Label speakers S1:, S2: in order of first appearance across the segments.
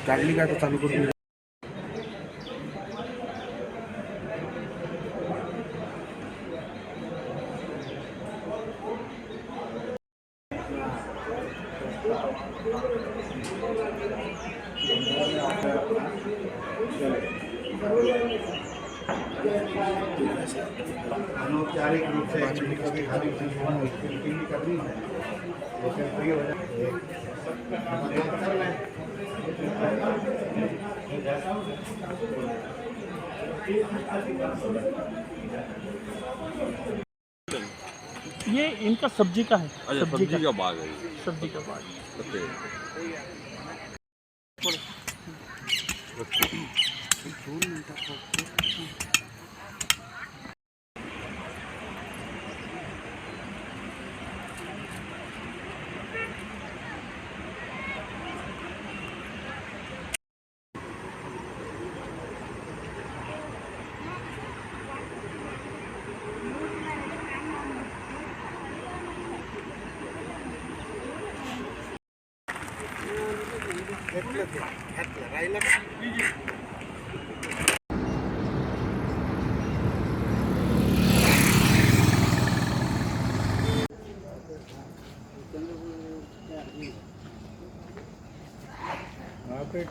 S1: लागली का आता चालू करून अनौपचारिक रूप से कभी खाली करनी है लेकिन फ्री हो जाए
S2: ये इनका सब्जी का है।
S3: अच्छा, सब्जी का बाग है ये।
S2: सब्जी का बाग।
S3: ओके।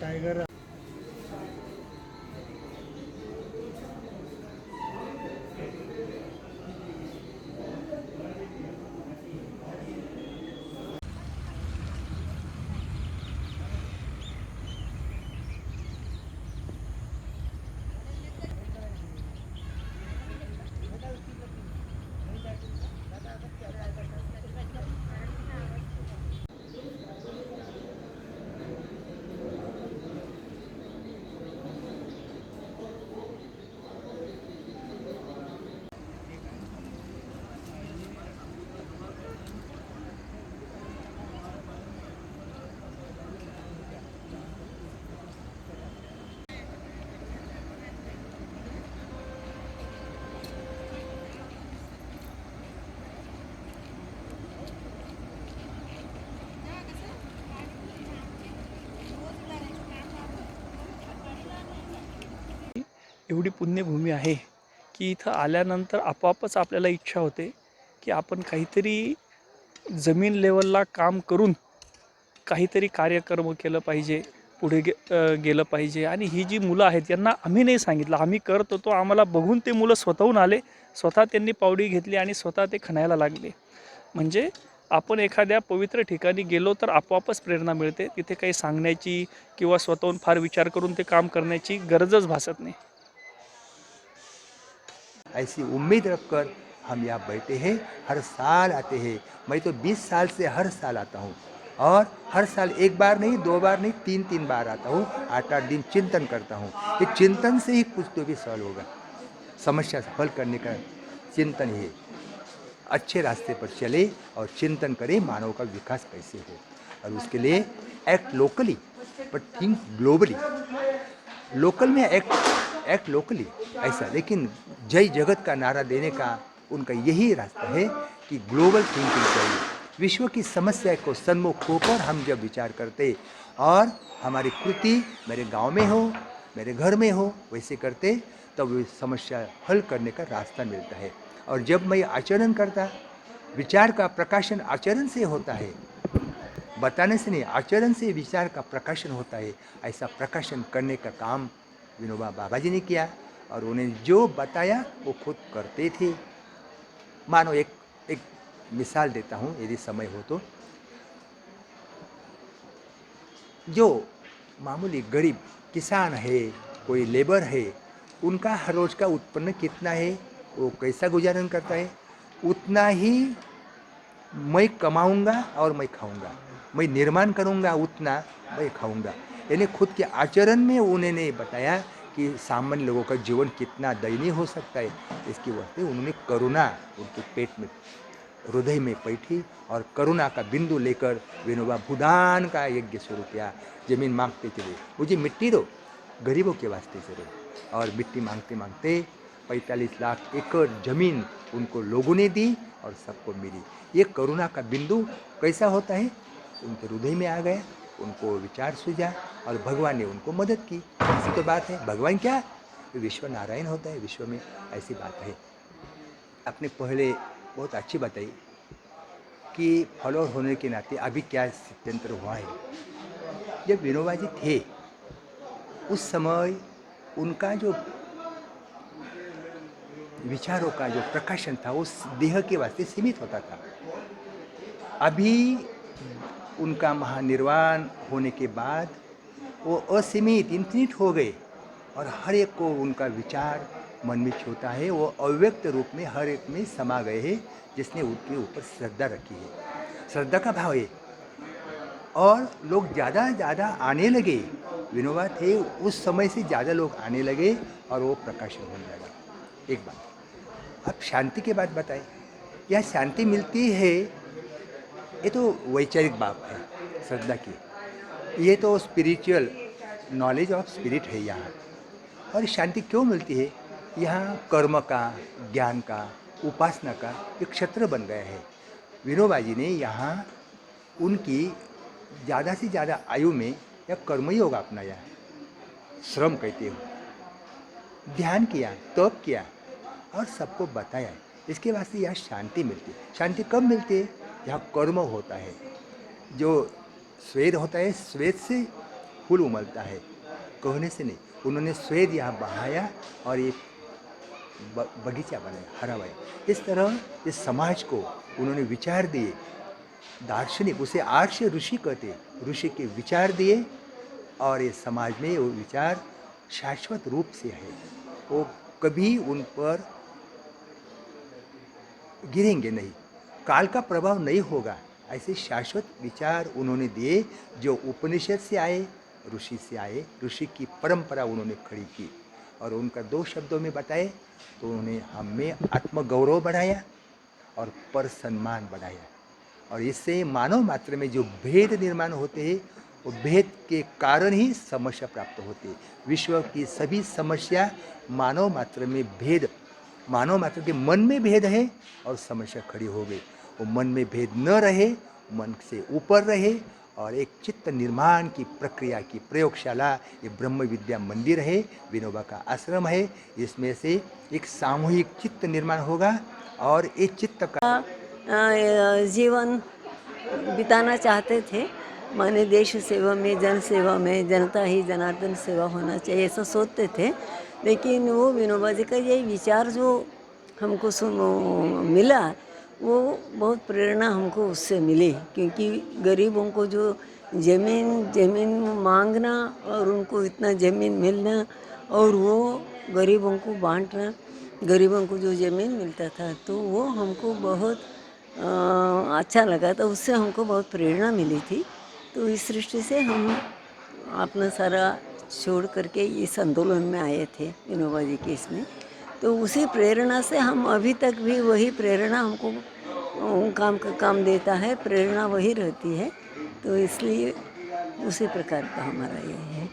S1: टाइगर
S2: एवढी पुण्यभूमी आहे की इथं आल्यानंतर आपोआपच आपल्याला इच्छा होते की आपण काहीतरी जमीन लेवलला काम करून काहीतरी कार्यक्रम केलं पाहिजे, पुढे गेलं पाहिजे. आणि ही जी मुलं आहेत यांना आम्ही नाही सांगितलं, आम्ही करत होतो, आम्हाला बघून ते मुलं स्वतःहून आले, स्वतः त्यांनी पावडी घेतली आणि स्वतः ते खणायला लागले. म्हणजे आपण एखाद्या पवित्र ठिकाणी गेलो तर आपोआपच प्रेरणा मिळते. तिथे काही सांगण्याची किंवा स्वतःहून फार विचार करून ते काम करण्याची गरजच भासत नाही.
S4: ऐसी उम्मीद रखकर हम यहाँ बैठे हैं, हर साल आते हैं। मैं तो 20 साल से हर साल आता हूँ और हर साल एक बार नहीं, 2 बार नहीं, 3-3 बार आता हूँ। 8-8 दिन चिंतन करता हूँ। ये चिंतन से ही कुछ तो भी सॉल्व होगा। समस्या हल करने का चिंतन ही है। अच्छे रास्ते पर चले और चिंतन करें मानव का विकास कैसे हो, और उसके लिए act locally but think globally. Local में एक्ट लोकली ऐसा, लेकिन जय जगत का नारा देने का उनका यही रास्ता है कि ग्लोबल थिंकिंग चाहिए। विश्व की समस्या को सन्मुख होकर हम जब विचार करते और हमारी कृति मेरे गांव में हो, मेरे घर में हो, वैसे करते, तब तो समस्या हल करने का रास्ता मिलता है। और जब मैं आचरण करता, विचार का प्रकाशन आचरण से होता है, बताने से नहीं, आचरण से विचार का प्रकाशन होता है। ऐसा प्रकाशन करने का काम विनोबा बाबा जी ने किया और उन्हें जो बताया वो खुद करते थे। मानो एक मिसाल देता हूँ यदि समय हो तो। जो मामूली गरीब किसान है, कोई लेबर है, उनका हर रोज़ का उत्पन्न कितना है, वो कैसा गुजारण करता है, उतना ही मैं कमाऊंगा और मैं खाऊंगा, मैं निर्माण करूंगा उतना मैं खाऊंगा। यानी खुद के आचरण में उन्होंने बताया कि सामान्य लोगों का जीवन कितना दयनीय हो सकता है। इसकी वजह से उन्होंने करुणा उनके पेट में, हृदय में बैठी और करुणा का बिंदु लेकर विनोबा भूदान का यज्ञ शुरू किया। जमीन मांगते चले, मुझे मिट्टी दो, गरीबों के वास्ते चले। और मिट्टी मांगते मांगते 45 लाख एकड़ जमीन उनको लोगों ने दी और सबको मिली। ये करुणा का बिंदु कैसा होता है? उनके हृदय में आ गया, उनको विचार सूझा और भगवान ने उनको मदद की। ऐसी तो बात है। भगवान क्या विश्व नारायण होता है, विश्व में ऐसी बात है। आपने पहले बहुत अच्छी बताई कि फॉलोअर होने के नाते अभी क्या स्थित्यंतर हुआ है। जब विनोबा जी थे उस समय उनका जो विचारों का जो प्रकाशन था उस देह के वास्ते सीमित होता था। अभी उनका महानिर्वाण होने के बाद वो असीमित इन्फिनिट हो गए और हर एक को उनका विचार मन में छूता है। वो अव्यक्त रूप में हर एक में समा गए हैं जिसने उनके ऊपर श्रद्धा रखी है। श्रद्धा का भाव है और लोग ज़्यादा आने लगे। विनोबा थे उस समय से ज़्यादा लोग आने लगे और वो प्रकाशन होने लगा। एक बात अब शांति के बाद बताएं, यह शांति मिलती है ये तो वैचारिक बात है श्रद्धा की, ये तो स्पिरिचुअल नॉलेज ऑफ स्पिरिट है यहाँ। और शांति क्यों मिलती है? यहाँ कर्म का, ज्ञान का, उपासना का एक क्षेत्र बन गया है। विनोबा जी ने यहाँ उनकी ज़्यादा से ज़्यादा आयु में यह कर्मयोग अपनाया, श्रम कहते हो, ध्यान किया, तप किया और सबको बताया। इसके वास्ते यह शांति मिलती है। शांति कब मिलती है? जहाँ कर्म होता है, जो स्वेद होता है, स्वेद से फूल उमलता है, कहने से नहीं। उन्होंने स्वेद यहाँ बहाया और एक बगीचा बनाया, हरा भरा। इस तरह इस समाज को उन्होंने विचार दिए, दार्शनिक, उसे आर्ष ऋषि कहते, ऋषि के विचार दिए और ये समाज में वो विचार शाश्वत रूप से है, वो कभी उन पर गिरेंगे नहीं, काल का प्रभाव नहीं होगा। ऐसे शाश्वत विचार उन्होंने दिए जो उपनिषद से आए, ऋषि से आए। ऋषि की परंपरा उन्होंने खड़ी की और उनका 2 शब्दों में बताए तो उन्होंने हम में आत्मगौरव बढ़ाया और पर सम्मान बढ़ाया। और इससे मानव मात्र में जो भेद निर्माण होते हैं वो भेद के कारण ही समस्या प्राप्त होती है। विश्व की सभी समस्या मानव मात्र में भेद, मानव मात्र के मन में भेद है और समस्या खड़ी हो गई। वो मन में भेद न रहे, मन से ऊपर रहे और एक चित्त निर्माण की प्रक्रिया की प्रयोगशाला ये ब्रह्म विद्या मंदिर है, विनोबा का आश्रम है। इसमें से एक सामूहिक चित्त निर्माण होगा और ये चित्त का
S5: जीवन बिताना चाहते थे। माने देश सेवा में, जन सेवा में, जनता ही जनार्दन सेवा होना चाहिए ऐसा सोचते थे। लेकिन वो विनोबा जी का ये विचार जो हमको मिला वो बहुत प्रेरणा हमको उससे मिली। क्योंकि गरीबों को जो ज़मीन मांगना और उनको इतना ज़मीन मिलना और वो गरीबों को बांटना, गरीबों को जो ज़मीन मिलता था तो वो हमको बहुत अच्छा लगा। तो उससे हमको बहुत प्रेरणा मिली थी। तो इस दृष्टि से हम अपना सारा छोड़ करके इस आंदोलन में आए थे विनोबा जी के इसमें। तो उसी प्रेरणा से हम अभी तक भी वही प्रेरणा हमको काम देता है, प्रेरणा वही रहती है। तो इसलिए उसी प्रकार का हमारा ये है।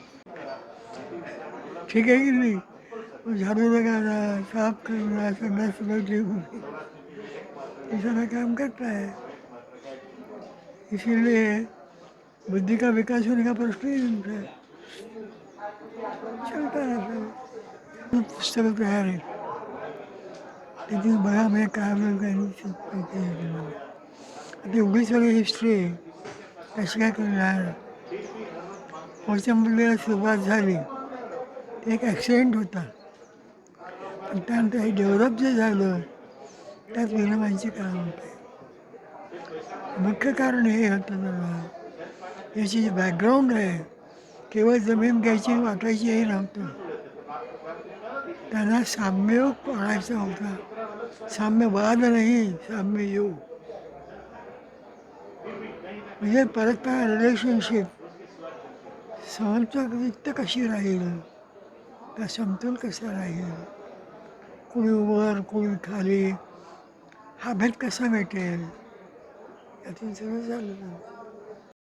S6: ठीक है कि नहीं? वो झाड़ू लगा रहा है, साफ कर रहा है, संघर्ष बैठे हुए ये सारा काम करता है। इसीलिए बुद्धि का विकास होने का प्रश्न ही नहीं है, चलता रहता है। पुस्तक तयार आहे, त्याची बघा म्हणजे काय आता एवढी सगळी हिस्ट्री कशी काय करणार? पोचंबलेला सुरुवात झाली ते एक ॲक्सिडेंट होता, पण त्यानंतर हे डेव्हलप जे झालं त्यात विनोबांचे काम होते. मुख्य कारण हे होतं त्याला याची जी बॅकग्राऊंड आहे, केवळ जमीन घ्यायची वाटायची हे नव्हतं. त्यांना साम्ययोग पाळायचा होता. साम्यवाद नाही, साम्ययोग. म्हणजे परत रिलेशनशिप समत्वयुक्त कशी राहील, त्या समतोल कसा राहील, कोणी वर कोणी खाली, हा भेद कसा भेटेल, यातून सगळं झालं.